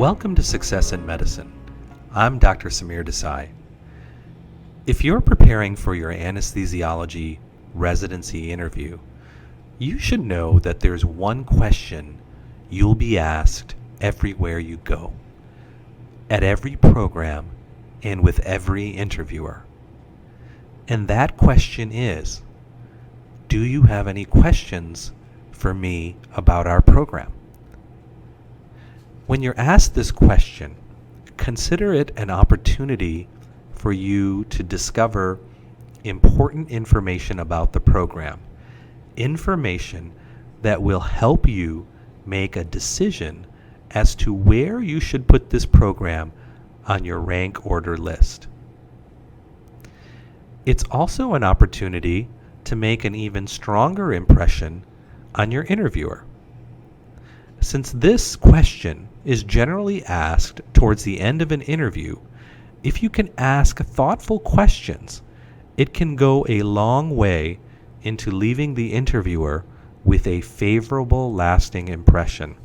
Welcome to Success in Medicine. I'm Dr. Samir Desai. If you're preparing for your anesthesiology residency interview, you should know that there's one question you'll be asked everywhere you go, at every program, and with every interviewer. And that question is, do you have any questions for me about our program? When you're asked this question, consider it an opportunity for you to discover important information about the program, information that will help you make a decision as to where you should put this program on your rank order list. It's also an opportunity to make an even stronger impression on your interviewer. Since this question is generally asked towards the end of an interview, if you can ask thoughtful questions, it can go a long way into leaving the interviewer with a favorable, lasting impression.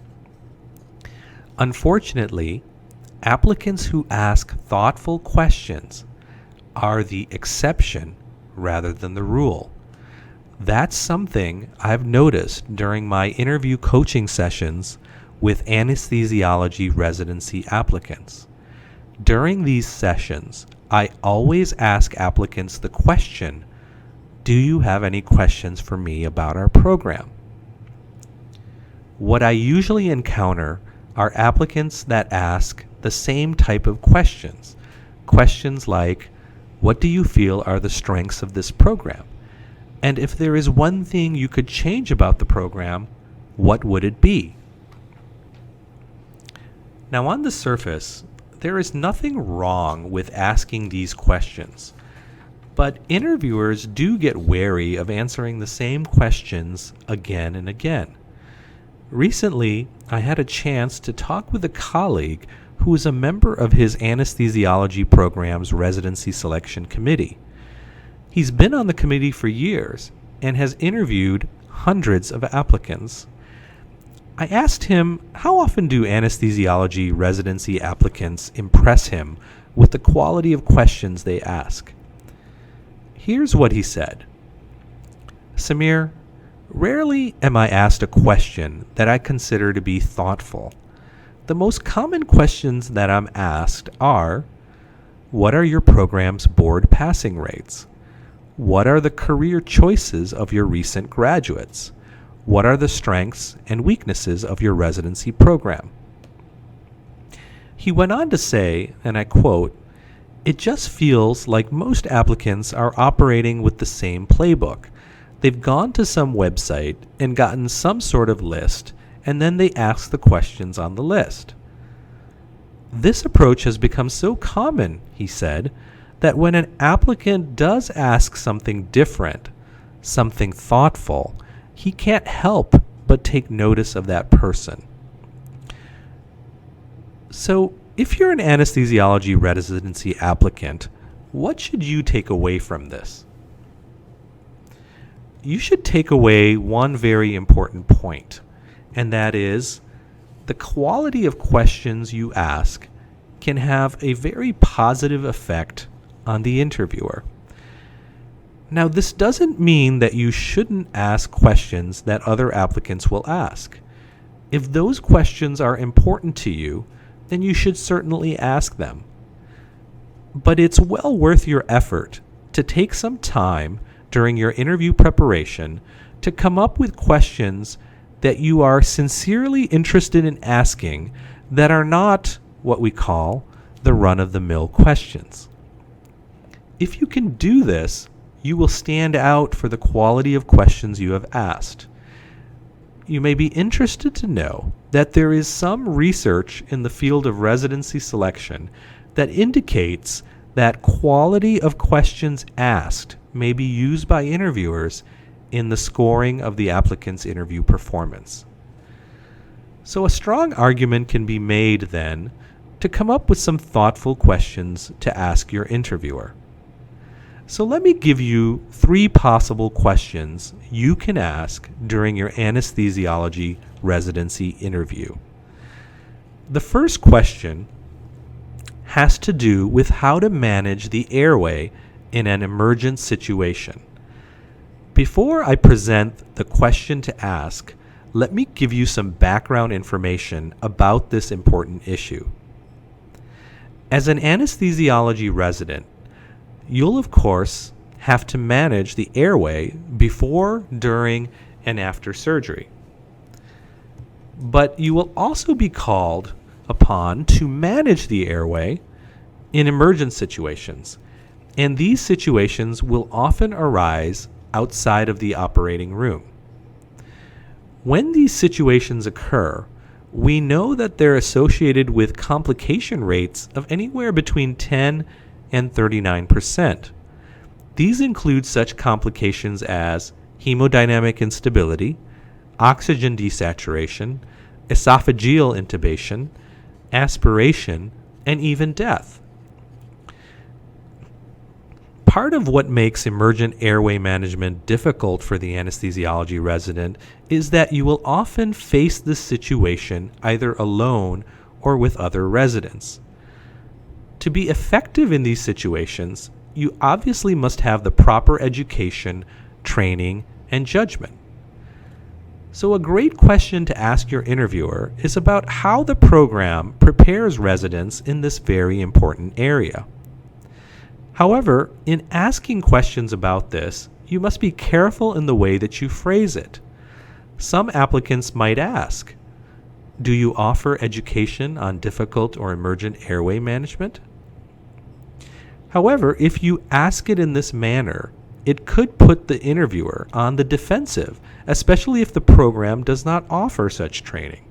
Unfortunately, applicants who ask thoughtful questions are the exception rather than the rule. That's something I've noticed during my interview coaching sessions with anesthesiology residency applicants. During these sessions, I always ask applicants the question, do you have any questions for me about our program? What I usually encounter are applicants that ask the same type of questions. Questions like, what do you feel are the strengths of this program? And if there is one thing you could change about the program, what would it be? Now, on the surface, there is nothing wrong with asking these questions, but interviewers do get wary of answering the same questions again and again. Recently, I had a chance to talk with a colleague who is a member of his anesthesiology program's residency selection committee. He's been on the committee for years and has interviewed hundreds of applicants. I asked him, how often do anesthesiology residency applicants impress him with the quality of questions they ask? Here's what he said. Samir, rarely am I asked a question that I consider to be thoughtful. The most common questions that I'm asked are, what are your program's board passing rates? What are the career choices of your recent graduates? What are the strengths and weaknesses of your residency program? He went on to say, and I quote, it just feels like most applicants are operating with the same playbook. They've gone to some website and gotten some sort of list, and then they ask the questions on the list. This approach has become so common, he said, that when an applicant does ask something different, something thoughtful, he can't help but take notice of that person. So, if you're an anesthesiology residency applicant, what should you take away from this? You should take away one very important point, and that is the quality of questions you ask can have a very positive effect on the interviewer. Now, this doesn't mean that you shouldn't ask questions that other applicants will ask. If those questions are important to you, then you should certainly ask them. But it's well worth your effort to take some time during your interview preparation to come up with questions that you are sincerely interested in asking that are not what we call the run-of-the-mill questions. If you can do this, you will stand out for the quality of questions you have asked. You may be interested to know that there is some research in the field of residency selection that indicates that quality of questions asked may be used by interviewers in the scoring of the applicant's interview performance. So a strong argument can be made then to come up with some thoughtful questions to ask your interviewer. So let me give you 3 possible questions you can ask during your anesthesiology residency interview. The first question has to do with how to manage the airway in an emergent situation. Before I present the question to ask, let me give you some background information about this important issue. As an anesthesiology resident, you'll of course have to manage the airway before, during, and after surgery. But you will also be called upon to manage the airway in emergent situations, and these situations will often arise outside of the operating room. When these situations occur, we know that they're associated with complication rates of anywhere between 10 and 39%. These include such complications as hemodynamic instability, oxygen desaturation, esophageal intubation, aspiration, and even death. Part of what makes emergent airway management difficult for the anesthesiology resident is that you will often face this situation either alone or with other residents. To be effective in these situations, you obviously must have the proper education, training, and judgment. So a great question to ask your interviewer is about how the program prepares residents in this very important area. However, in asking questions about this, you must be careful in the way that you phrase it. Some applicants might ask, "Do you offer education on difficult or emergent airway management?" However, if you ask it in this manner, it could put the interviewer on the defensive, especially if the program does not offer such training.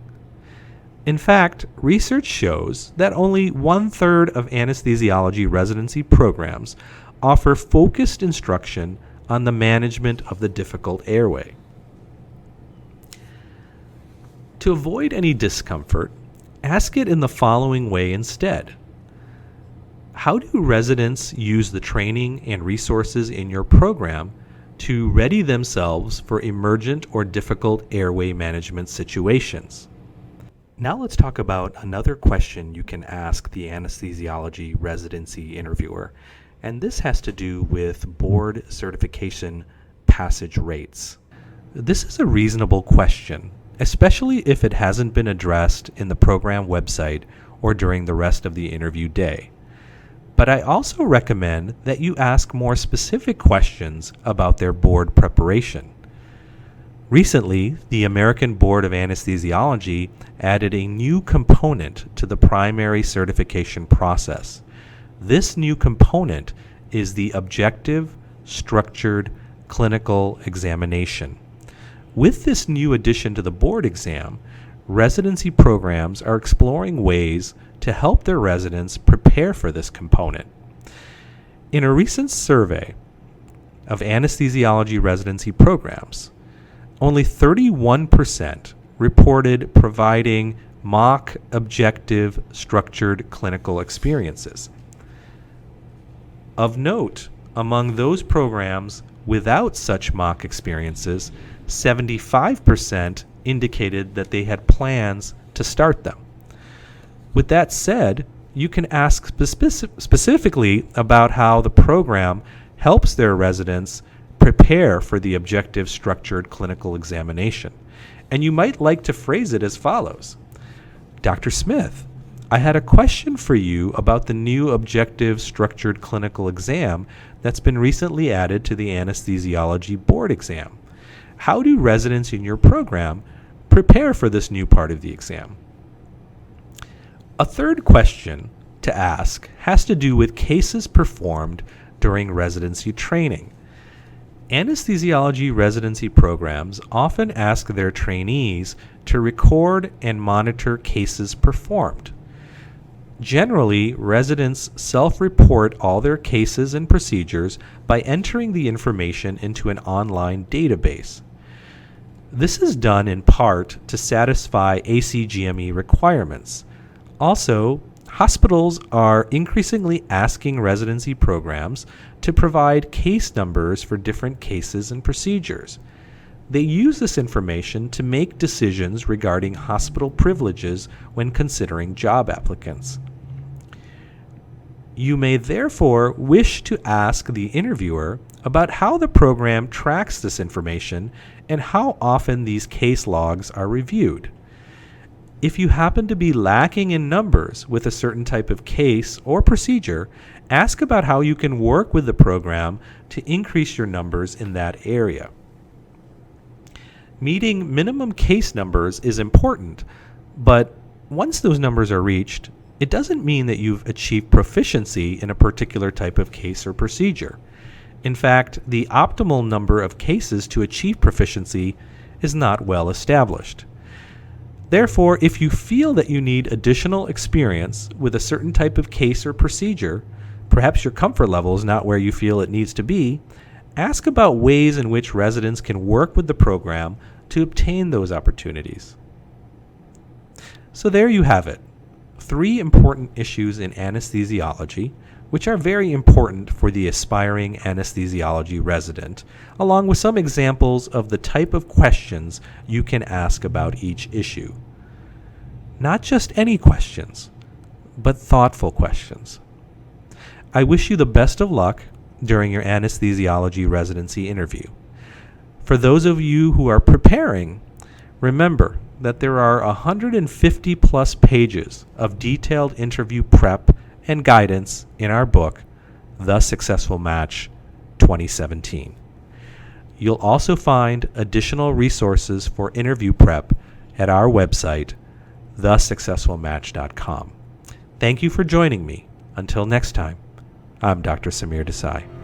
In fact, research shows that only 1/3 of anesthesiology residency programs offer focused instruction on the management of the difficult airway. To avoid any discomfort, ask it in the following way instead. How do residents use the training and resources in your program to ready themselves for emergent or difficult airway management situations? Now let's talk about another question you can ask the anesthesiology residency interviewer, and this has to do with board certification passage rates. This is a reasonable question, especially if it hasn't been addressed in the program website or during the rest of the interview day. But I also recommend that you ask more specific questions about their board preparation. Recently, the American Board of Anesthesiology added a new component to the primary certification process. This new component is the objective, structured, clinical examination. With this new addition to the board exam, residency programs are exploring ways to help their residents prepare for this component. In a recent survey of anesthesiology residency programs, only 31% reported providing mock, objective, structured clinical experiences. Of note, among those programs without such mock experiences, 75% indicated that they had plans to start them. With that said, you can ask specifically about how the program helps their residents prepare for the objective structured clinical examination. And you might like to phrase it as follows. "Dr. Smith, I had a question for you about the new objective structured clinical exam that's been recently added to the anesthesiology board exam. How do residents in your program prepare for this new part of the exam?" A third question to ask has to do with cases performed during residency training. Anesthesiology residency programs often ask their trainees to record and monitor cases performed. Generally, residents self-report all their cases and procedures by entering the information into an online database. This is done in part to satisfy ACGME requirements. Also, hospitals are increasingly asking residency programs to provide case numbers for different cases and procedures. They use this information to make decisions regarding hospital privileges when considering job applicants. You may therefore wish to ask the interviewer about how the program tracks this information and how often these case logs are reviewed. If you happen to be lacking in numbers with a certain type of case or procedure, ask about how you can work with the program to increase your numbers in that area. Meeting minimum case numbers is important, but once those numbers are reached, it doesn't mean that you've achieved proficiency in a particular type of case or procedure. In fact, the optimal number of cases to achieve proficiency is not well established. Therefore, if you feel that you need additional experience with a certain type of case or procedure, perhaps your comfort level is not where you feel it needs to be, ask about ways in which residents can work with the program to obtain those opportunities. So there you have it. 3 important issues in anesthesiology, which are very important for the aspiring anesthesiology resident, along with some examples of the type of questions you can ask about each issue. Not just any questions, but thoughtful questions. I wish you the best of luck during your anesthesiology residency interview. For those of you who are preparing, remember that there are 150 plus pages of detailed interview prep and guidance in our book, The Successful Match 2017. You'll also find additional resources for interview prep at our website, thesuccessfulmatch.com. Thank you for joining me. Until next time, I'm Dr. Samir Desai.